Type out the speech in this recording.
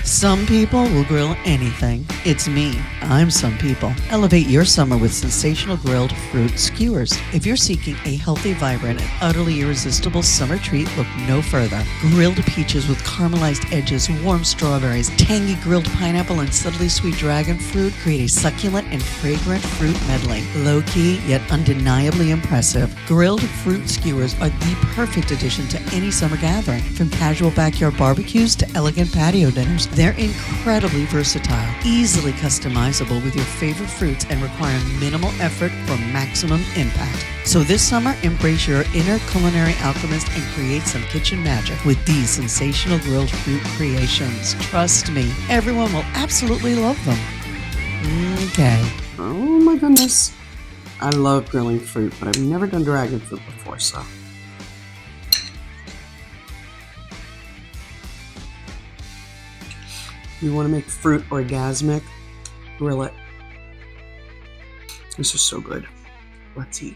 Some people will grill anything. It's me. I'm some people. Elevate your summer with sensational grilled fruit skewers. If you're seeking a healthy, vibrant, and utterly irresistible summer treat, look no further. Grilled peaches with caramelized edges, warm strawberries, tangy grilled pineapple, and subtly sweet dragon fruit create a succulent and fragrant fruit medley. Low-key, yet undeniably impressive. Grilled fruit skewers are the perfect addition to any summer gathering. From casual backyard barbecues to elegant patio dinners, they're incredibly versatile, easily customizable with your favorite fruits, and require minimal effort for maximum impact. So this summer, embrace your inner culinary alchemist and create some kitchen magic with these sensational grilled fruit creations. Trust me, everyone will absolutely love them. Okay. Oh my goodness. I love grilling fruit, but I've never done dragon fruit before, so. You want to make fruit orgasmic? Grill it. This is so good. Let's eat.